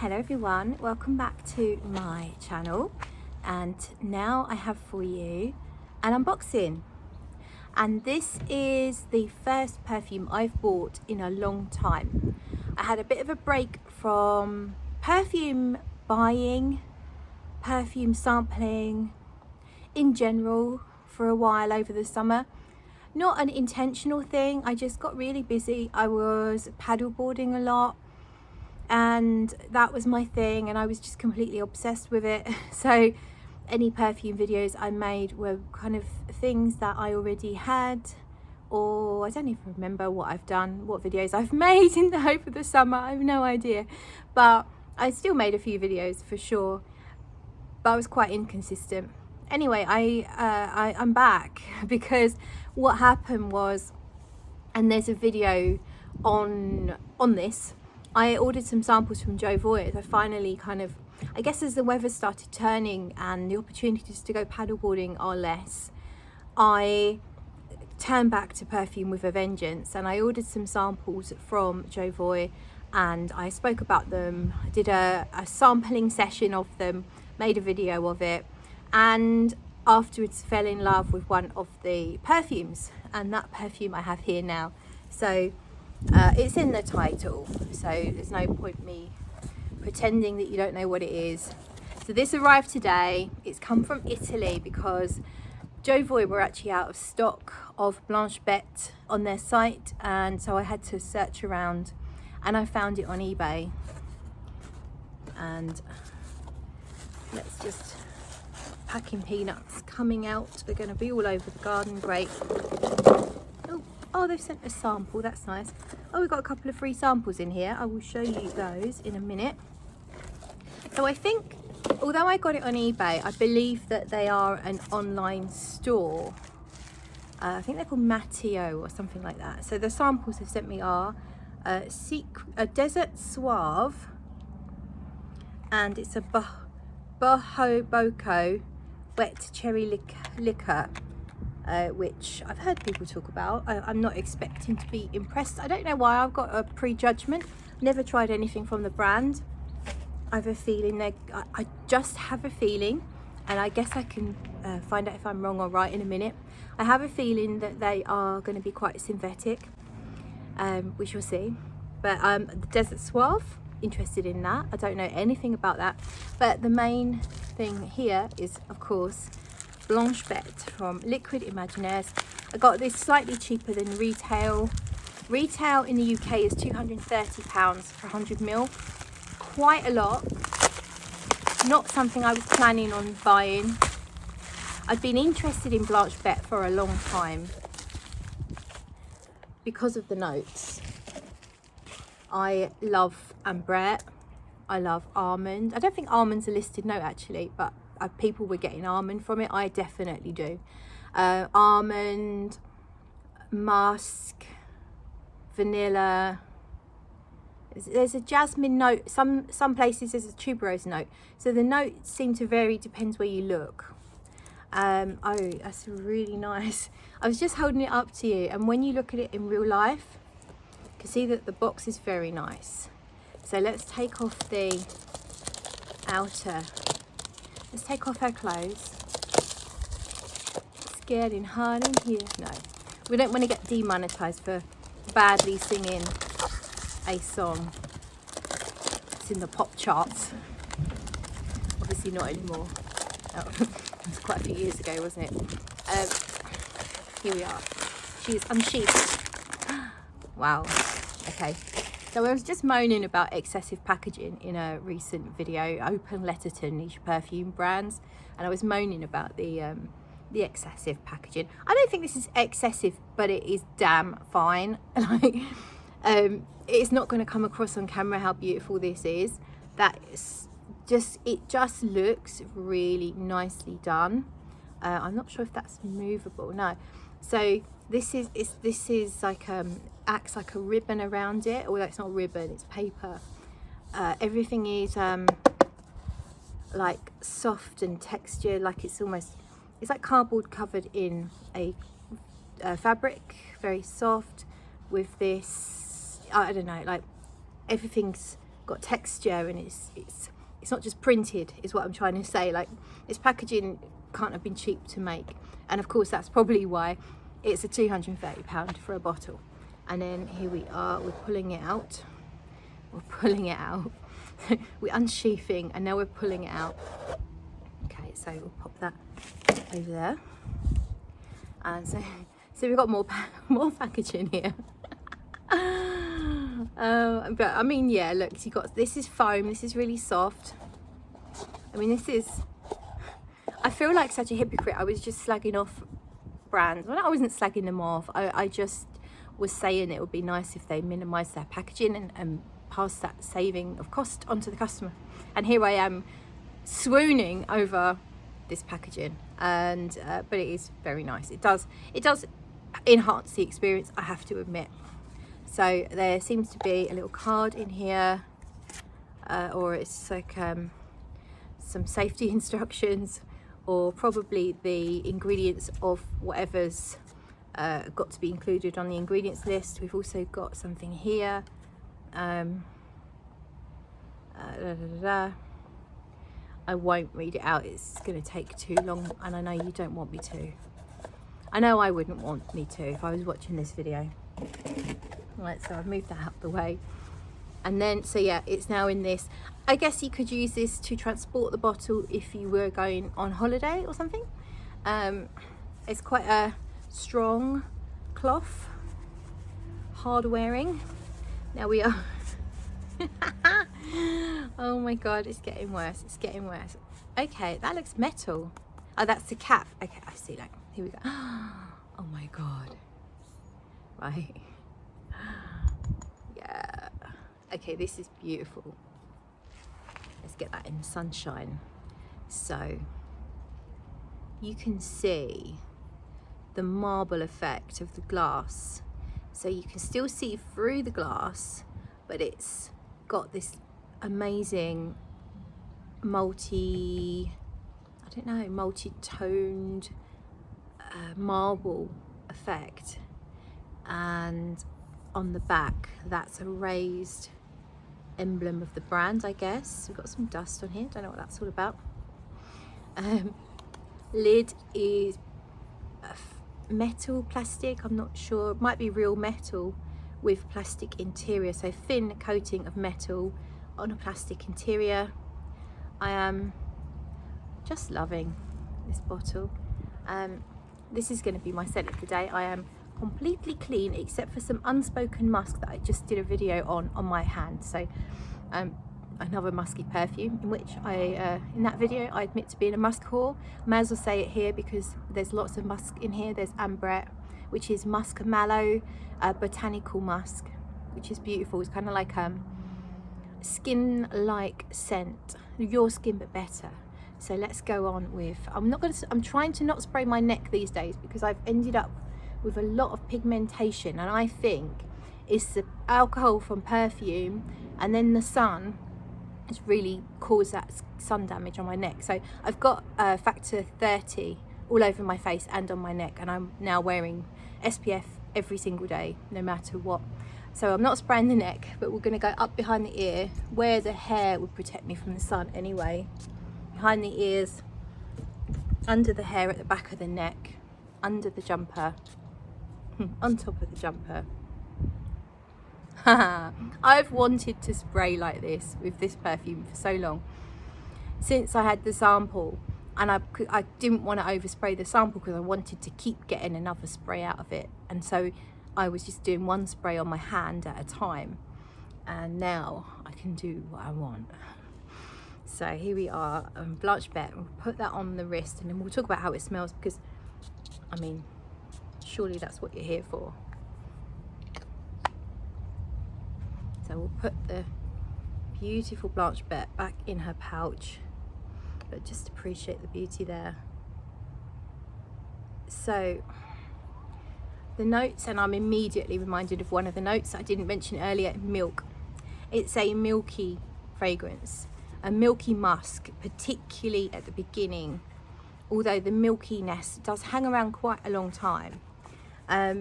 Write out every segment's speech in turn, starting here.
Hello everyone, welcome back to my channel, and now I have for you an unboxing, and this is the first perfume I've bought in a long time. I had a bit of a break from perfume buying, perfume sampling in general for a while over the summer. Not an intentional thing, I just got really busy. I was paddleboarding a lot and that was my thing, and I was just completely obsessed with it. So any perfume videos I made were kind of things that I already had, or I don't even remember what I've done, what videos I've made in the hope of the summer. I have no idea, but I still made a few videos for sure, but I was quite inconsistent. Anyway, I'm back because what happened was, and there's a video on this, I ordered some samples from Jo Voigt. I finally I guess as the weather started turning and the opportunities to go paddleboarding are less, I turned back to perfume with a vengeance, and I ordered some samples from Jo Voigt and I spoke about them. I did a sampling session of them, made a video of it, and afterwards fell in love with one of the perfumes, and that perfume I have here now. So it's in the title, so there's no point me pretending that you don't know what it is. So this arrived today. It's come from Italy because Jo Voigt were actually out of stock of Blanche Bete on their site, and so I had to search around and I found it on eBay. And let's just, packing peanuts coming out, they're going to be all over the garden. Great. Oh, they've sent a sample, that's nice. Oh, we've got a couple of free samples in here. I will show you those in a minute. So I think, although I got it on eBay, I believe that they are an online store. I think they're called Matteo or something like that. So the samples they've sent me are a Desert Suave, and it's a Boho Boko wet cherry liquor. Which I've heard people talk about. I'm not expecting to be impressed. I don't know why I've got a prejudgment. Never tried anything from the brand. I have a feeling I just have a feeling, and I guess I can find out if I'm wrong or right in a minute. I have a feeling that they are going to be quite synthetic, we shall see. But the Desert Suave, interested in that. I don't know anything about that, but the main thing here is, of course, Blanche Bete from Liquid Imaginaires. I got this slightly cheaper than retail. Retail in the UK is £230 for 100ml. Quite a lot. Not something I was planning on buying. I've been interested in Blanche Bete for a long time because of the notes. I love Ambrette. I love almond. I don't think almond's a listed note actually, but people were getting almond from it. I definitely do. Almond, musk, vanilla. There's a jasmine note. Some places there's a tuberose note. So the notes seem to vary, depends where you look. Oh, that's really nice. I was just holding it up to you, and when you look at it in real life, you can see that the box is very nice. So let's take off the outer. Let's take off her clothes. Scared in hiding here. No, we don't want to get demonetized for badly singing a song. It's in the pop charts. Obviously not anymore. Oh, it was quite a few years ago, wasn't it? Here we are. She's unsheathed. Wow. Okay. So I was just moaning about excessive packaging in a recent video, open letter to niche perfume brands, and I was moaning about the excessive packaging. I don't think this is excessive, but it is damn fine. Like, it's not going to come across on camera how beautiful this is. It just looks really nicely done. I'm not sure if that's movable. No. So this is like acts like a ribbon around it, although it's not a ribbon, it's paper. Everything is like soft and textured, like it's like cardboard covered in a fabric, very soft, with this, I don't know, like everything's got texture, and it's not just printed, is what I'm trying to say. Like, this packaging can't have been cheap to make, and of course that's probably why it's a £230 for a bottle. And then here we are, we're pulling it out. We're unsheathing, and now we're pulling it out. Okay, so we'll pop that over there. And so we've got more packaging here. But I mean, yeah, look, you got, this is foam, this is really soft. I mean, I feel like such a hypocrite. I was just slagging off brands. Well, I wasn't slagging them off. I just was saying it would be nice if they minimised their packaging and pass that saving of cost onto the customer. And here I am swooning over this packaging, and but it is very nice. It does enhance the experience, I have to admit. So there seems to be a little card in here, or it's like some safety instructions, or probably the ingredients of whatever's got to be included on the ingredients list. We've also got something here. I won't read it out, it's going to take too long, and I know you don't want me to. I know I wouldn't want me to if I was watching this video. Right, so I've moved that out the way. And then, so yeah, it's now in this. I guess you could use this to transport the bottle if you were going on holiday or something. It's quite a strong cloth, hard wearing. Now we are oh my god, it's getting worse, it's getting worse. Okay, that looks metal. Oh, that's the cap. Okay, I see, like, here we go. Oh my god. Right. Yeah. Okay, this is beautiful. Let's get that in the sunshine. So you can see the marble effect of the glass. So you can still see through the glass, but it's got this amazing multi-toned marble effect. And on the back, that's a raised emblem of the brand, I guess. We've got some dust on here, don't know what that's all about. Lid is metal, plastic, I'm not sure. It might be real metal with plastic interior, so thin coating of metal on a plastic interior. I am just loving this bottle. This is going to be my scent of the day. I am completely clean except for some unspoken musk that I just did a video on my hand. So another musky perfume, in which in that video I admit to being a musk whore. May as well say it here because there's lots of musk in here. There's Ambrette, which is musk mallow, botanical musk, which is beautiful. It's kind of like skin-like scent, your skin but better. So let's go on with, I'm trying to not spray my neck these days because I've ended up with a lot of pigmentation, and I think it's the alcohol from perfume and then the sun has really caused that sun damage on my neck. So I've got factor 30 all over my face and on my neck, and I'm now wearing SPF every single day, no matter what. So I'm not spraying the neck, but we're going to go up behind the ear where the hair would protect me from the sun anyway. Behind the ears, under the hair at the back of the neck, under the jumper, on top of the jumper. I've wanted to spray like this with this perfume for so long, since I had the sample, and I didn't want to overspray the sample because I wanted to keep getting another spray out of it, and so I was just doing one spray on my hand at a time, and now I can do what I want. So here we are, Blanche Bete. We'll put that on the wrist, and then we'll talk about how it smells, because I mean, surely that's what you're here for. So we'll put the beautiful Blanche Bete back in her pouch, but just appreciate the beauty there. So the notes, and I'm immediately reminded of one of the notes I didn't mention earlier, milk. It's a milky fragrance, a milky musk, particularly at the beginning, although the milkiness does hang around quite a long time. A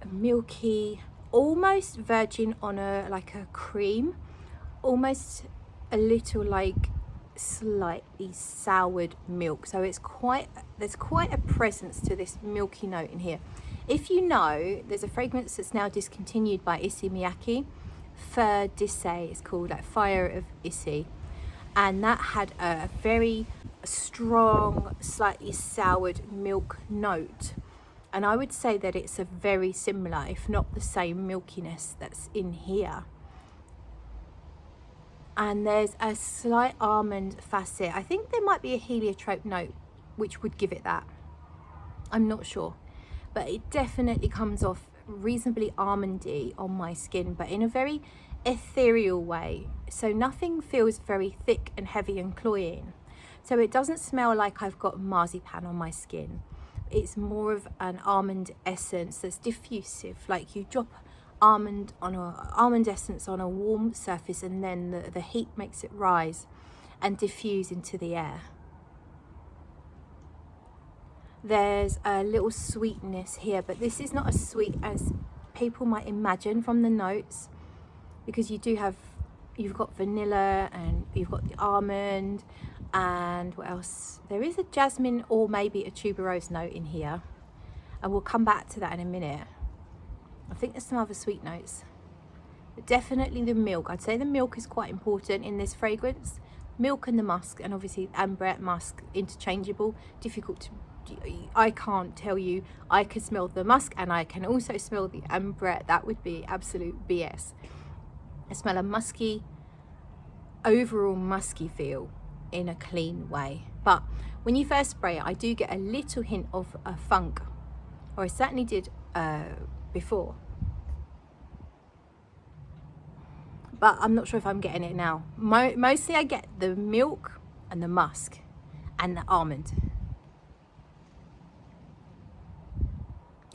milky almost virgin on a like a cream, almost a little like slightly soured milk. So it's there's quite a presence to this milky note in here. If you know, there's a fragrance that's now discontinued by Issey Miyake, Feu d'Issey, it's called, like Fire of Issey, and that had a very strong, slightly soured milk note. And I would say that it's a very similar, if not the same, milkiness that's in here. And there's a slight almond facet. I think there might be a heliotrope note which would give it that. I'm not sure. But it definitely comes off reasonably almondy on my skin, but in a very ethereal way. So nothing feels very thick and heavy and cloying. So it doesn't smell like I've got marzipan on my skin. It's more of an almond essence that's diffusive, like you drop almond essence on a warm surface, and then the heat makes it rise and diffuse into the air. There's a little sweetness here, but this is not as sweet as people might imagine from the notes, because you've got vanilla and you've got the almond, and what else? There is a jasmine or maybe a tuberose note in here, and we'll come back to that in a minute. I think there's some other sweet notes, but definitely the milk. I'd say the milk is quite important in this fragrance. Milk and the musk, and obviously Ambrette, musk, interchangeable. Difficult to, I can't tell you, I can smell the musk and I can also smell the Ambrette. That would be absolute BS. I smell a musky, overall musky feel in a clean way. But when you first spray it, I do get a little hint of a funk, or I certainly did before. But I'm not sure if I'm getting it now. Mostly I get the milk and the musk and the almond.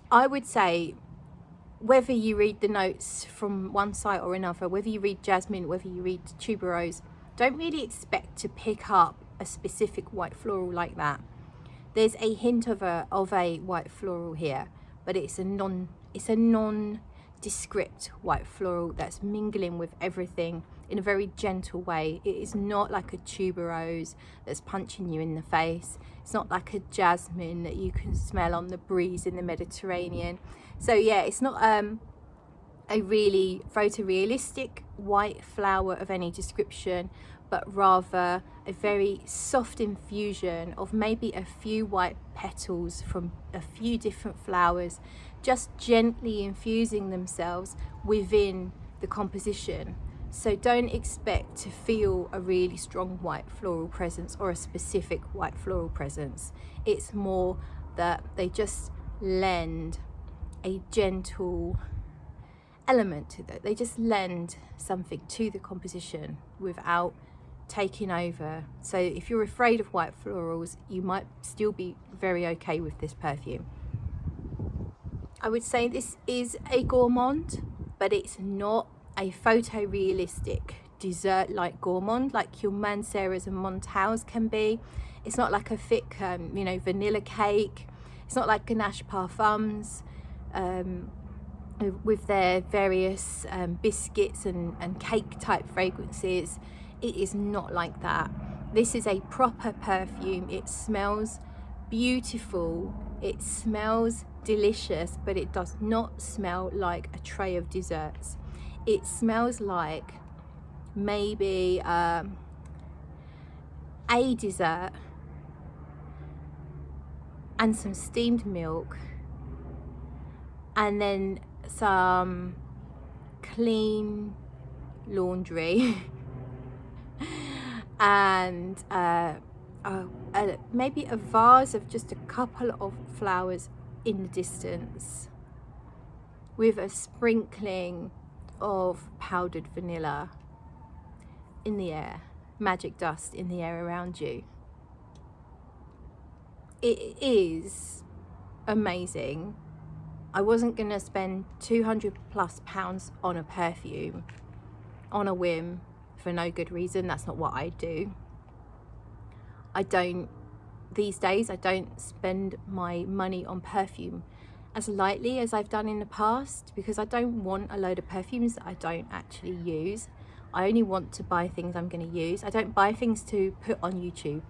I would say, whether you read the notes from one site or another, whether you read jasmine, whether you read tuberose, don't really expect to pick up a specific white floral like that. There's a hint of a white floral here, but it's a nondescript white floral that's mingling with everything in a very gentle way. It is not like a tuberose that's punching you in the face. It's not like a jasmine that you can smell on the breeze in the Mediterranean. So yeah, it's not a really photorealistic white flower of any description, but rather a very soft infusion of maybe a few white petals from a few different flowers, just gently infusing themselves within the composition. So don't expect to feel a really strong white floral presence or a specific white floral presence. It's more that they just lend a gentle element to that. They just lend something to the composition without taking over. So if you're afraid of white florals, you might still be very okay with this perfume. I would say this is a gourmand, but it's not a photorealistic dessert like gourmand, like your Manceras and Montals can be. It's not like a thick vanilla cake. It's not like Ganache Parfums with their various biscuits and cake type fragrances. It is not like that. This is a proper perfume. It smells beautiful, it smells delicious, but it does not smell like a tray of desserts. It smells like maybe a dessert and some steamed milk, and then some clean laundry and maybe a vase of just a couple of flowers in the distance with a sprinkling of powdered vanilla in the air, magic dust in the air around you. It is amazing. I wasn't gonna spend £200+ on a perfume on a whim for no good reason. That's not what I do. These days I don't spend my money on perfume as lightly as I've done in the past, because I don't want a load of perfumes that I don't actually use. I only want to buy things I'm going to use. I don't buy things to put on YouTube.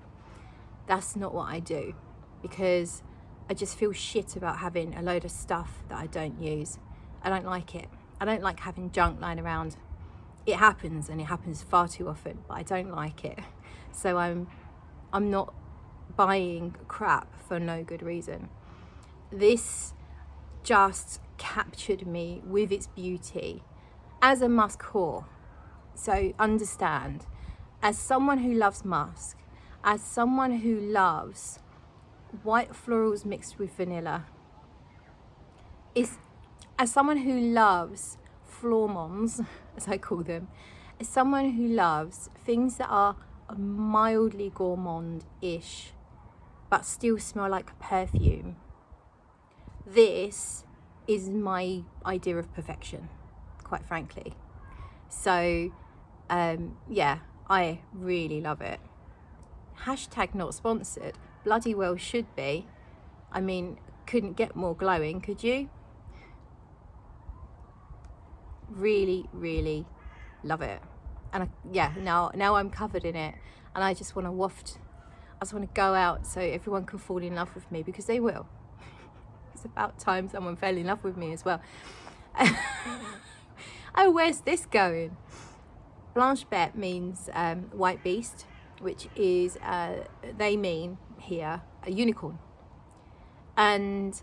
That's not what I do, because I just feel shit about having a load of stuff that I don't use. I don't like it. I don't like having junk lying around. It happens, and it happens far too often, but I don't like it. So I'm not buying crap for no good reason. This just captured me with its beauty as a musk whore. So understand, as someone who loves musk, as someone who loves white florals mixed with vanilla, as someone who loves gourmands, as I call them, as someone who loves things that are mildly gourmand-ish but still smell like perfume, this is my idea of perfection, quite frankly. So yeah, I really love it. Hashtag not sponsored. Bloody well should be. I mean, couldn't get more glowing, could you? Really, really love it. And yeah, now I'm covered in it, and I just want to waft. I just want to go out so everyone can fall in love with me, because they will. It's about time someone fell in love with me as well. Oh, where's this going? Blanche Bete means white beast, which is, they mean here, a unicorn. And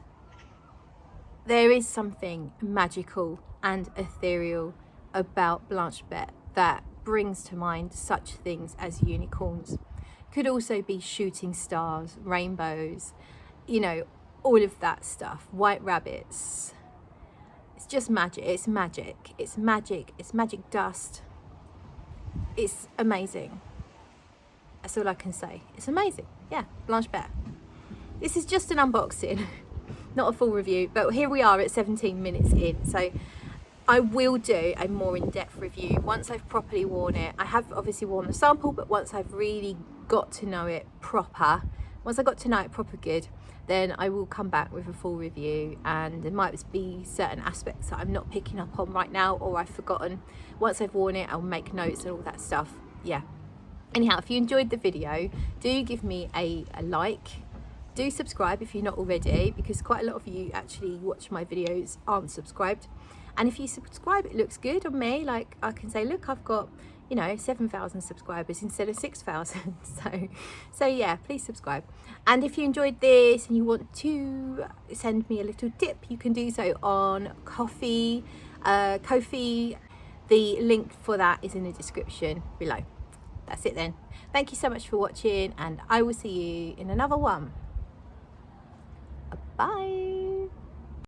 there is something magical and ethereal about Blanche Bete that brings to mind such things as unicorns. Could also be shooting stars, rainbows, you know, all of that stuff, white rabbits. It's just magic. It's magic. It's magic. It's magic dust. It's amazing. That's all I can say. It's amazing. Yeah, Blanche Bete. This is just an unboxing, not a full review, but here we are at 17 minutes in. So I will do a more in-depth review once I've properly worn it. I have obviously worn the sample, but once I've really got to know it proper, once I got to know it proper good, then I will come back with a full review, and there might be certain aspects that I'm not picking up on right now, or I've forgotten. Once I've worn it, I'll make notes and all that stuff. Yeah. Anyhow, if you enjoyed the video, do give me a like. Do subscribe if you're not already, because quite a lot of you actually watch my videos aren't subscribed. And if you subscribe, it looks good on me. Like, I can say, look, I've got, you know, 7,000 subscribers instead of 6,000. So yeah, please subscribe. And if you enjoyed this and you want to send me a little tip, you can do so on Ko-fi. The link for that is in the description below. That's it then. Thank you so much for watching, and I will see you in another one. Bye.